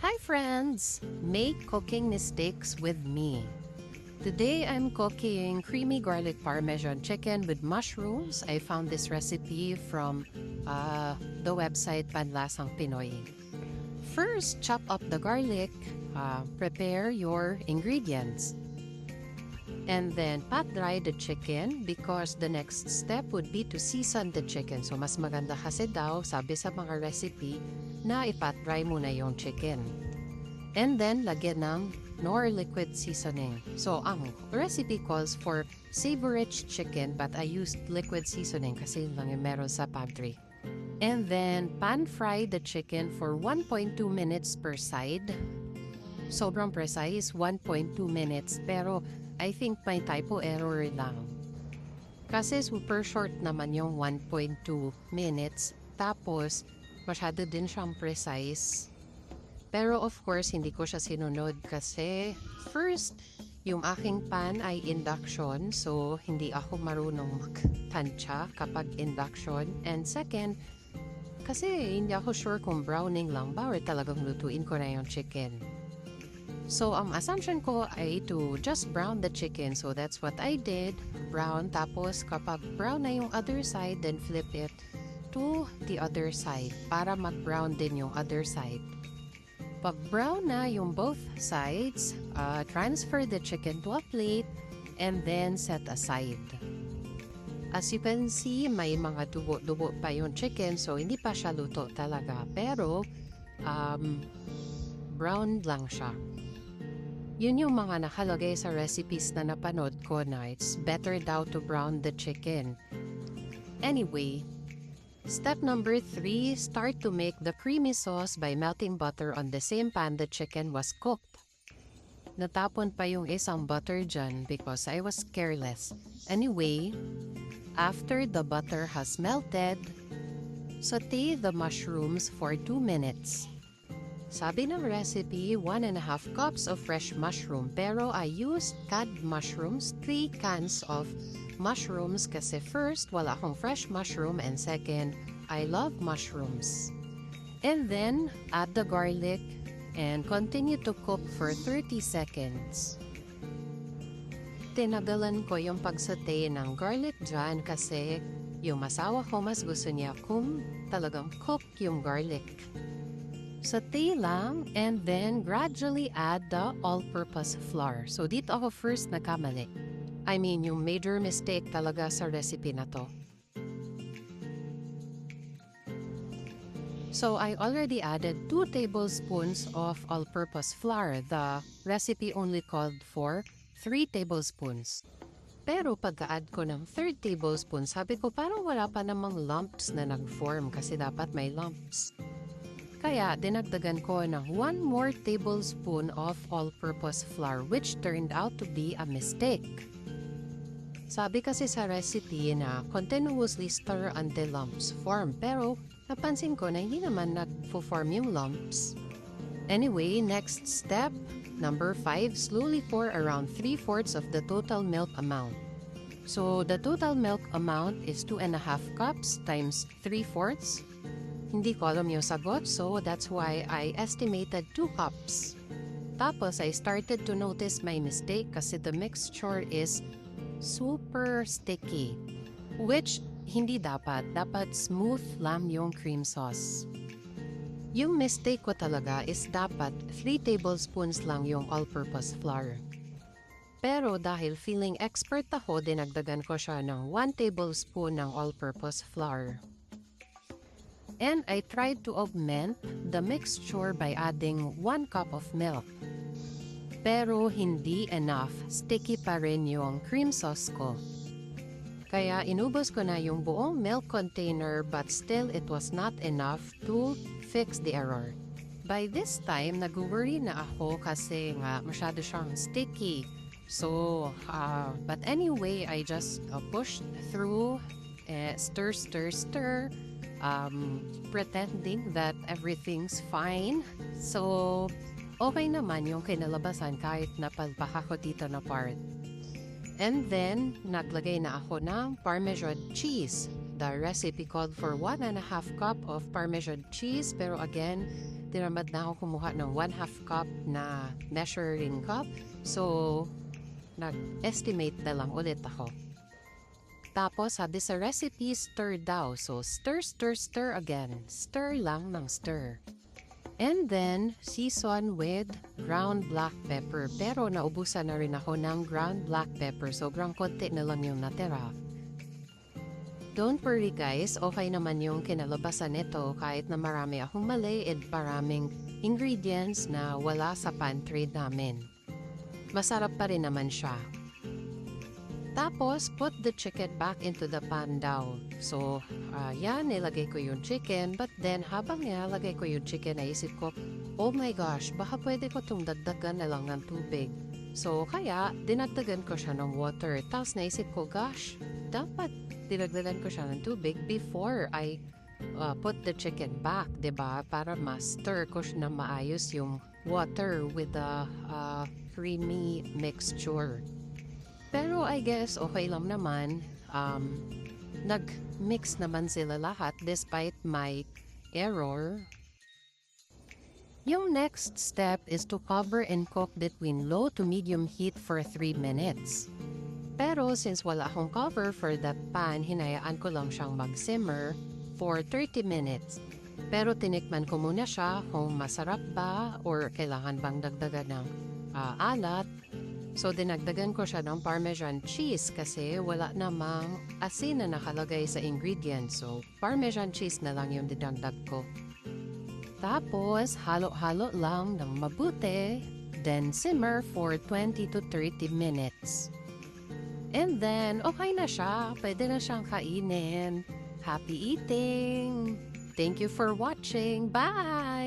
Hi friends! Make cooking mistakes with me. Today I'm cooking creamy garlic parmesan chicken with mushrooms. I found this recipe from the website Panlasang Pinoy. First, chop up the garlic, prepare your ingredients, and then pat dry the chicken because the next step would be to season the chicken. So mas maganda kasi daw, sabi sa mga recipe, na ipat dry muna yung chicken. And then, lagyan ng nor liquid seasoning. So, ang recipe calls for savory-rich chicken but I used liquid seasoning kasi yun lang yung meron sa pantry. And then, pan-fry the chicken for 1.2 minutes per side. Sobrang precise, 1.2 minutes. Pero, I think may typo error lang. Kasi super short naman yung 1.2 minutes. Tapos, masyado din siyang precise. Pero of course, hindi ko siya sinunod kasi first, yung aking pan ay induction. So, hindi ako marunong magtansya kapag induction. And second, kasi hindi ako sure kung browning lang ba or talagang lutuin ko na yung chicken. So, ang assumption ko ay to just brown the chicken. So, that's what I did. Brown. Tapos, kapag brown na yung other side, then flip it to the other side para mag-brown din yung other side. Pag brown na yung both sides, transfer the chicken to a plate and then set aside. As you can see, may mga dugo-dugo pa yung chicken so hindi pa siya luto talaga. Pero, brown lang siya. Yun yung mga nakalagay sa recipes na napanood ko na it's better daw to brown the chicken. Anyway, step number 3, start to make the creamy sauce by melting butter on the same pan the chicken was cooked. Natapon pa yung isang butter dyan because I was careless. Anyway, after the butter has melted, saute the mushrooms for 2 minutes. Sabi ng recipe, 1.5 cups of fresh mushroom pero I used canned mushrooms, 3 cans of mushrooms kasi first, wala akong fresh mushroom and second, I love mushrooms. And then, add the garlic and continue to cook for 30 seconds. Tinagalan ko yung pagsaute ng garlic dyan kasi yung asawa ko mas gusto niya kung talagang cook yung garlic. Saute lang and then gradually add the all-purpose flour. So dito ako first nagkamali. I mean, yung major mistake talaga sa recipe na to. So, I already added 2 tablespoons of all-purpose flour. The recipe only called for 3 tablespoons. Pero pagka-add ko ng 3rd tablespoon, sabi ko parang wala pa namang lumps na nag-form kasi dapat may lumps. Kaya dinagdagan ko ng 1 more tablespoon of all-purpose flour which turned out to be a mistake. Sabi kasi sa recipe na continuously stir until lumps form pero napansin ko na hindi naman nag-form yung lumps. Anyway, next step, number 5, slowly pour around 3/4 of the total milk amount. So the total milk amount is 2.5 cups times 3/4. Hindi ko alam yung sagot so that's why I estimated 2 cups. Tapos I started to notice my mistake kasi the mixture is super sticky, which hindi dapat. Dapat smooth lang yung cream sauce. Yung mistake ko talaga is dapat 3 tablespoons lang yung all-purpose flour. Pero dahil feeling expert ako, dinagdagan ko siya ng 1 tablespoon ng all-purpose flour. And I tried to augment the mixture by adding 1 cup of milk. Pero hindi enough, sticky pa rin yung cream sauce ko. Kaya inubos ko na yung buong milk container but still it was not enough to fix the error. By this time, nag-worry na ako kasi nga masyado siyang sticky. So, but anyway, I just pushed through, stir, pretending that everything's fine. So, okay naman yung kinalabasan kahit napalpak ako dito na part. And then, naglagay na ako ng Parmesan cheese. The recipe called for 1.5 cup of Parmesan cheese pero again, tinamad na ako kumuha ng 1/2 cup na measuring cup. So, nag-estimate na lang ulit ako. Tapos, sabi sa recipe, stir daw. So, stir, stir, stir again. Stir lang ng stir. And then, season with ground black pepper. Pero naubusan na rin ako ng ground black pepper. Sobrang konti na lang yung natira. Don't worry guys, okay naman yung kinalabasan nito kahit na marami akong mali at maraming ingredients na wala sa pantry namin. Masarap pa rin naman siya. Tapos, put the chicken back into the pan daw. So, yan, nilagay ko yung chicken. But then, habang nilalagay ko yung chicken, naisip ko, oh my gosh, baka pwede ko itong dagdagan na lang ng tubig. So, kaya, dinagdagan ko siya ng water. Tapos, naisip ko, gosh, dapat dinagdagan ko siya ng tubig before I put the chicken back, diba? Para ma-stir ko siya na maayos yung water with the creamy mixture. Pero I guess okay lang naman. Nag-mix naman sila lahat despite my error. Yung next step is to cover and cook between low to medium heat for 3 minutes. Pero since wala akong cover for that pan, hinayaan ko lang siyang mag-simmer for 30 minutes. Pero tinikman ko muna siya kung masarap ba or kailangan bang dagdagan ng alat. So, dinagdagan ko siya ng Parmesan cheese kasi wala namang asin na nakalagay sa ingredients. So, Parmesan cheese na lang yung dinagdag ko. Tapos, halo-halo lang ng mabuti. Then, simmer for 20 to 30 minutes. And then, okay na siya. Pwede na siyang kainin. Happy eating! Thank you for watching. Bye!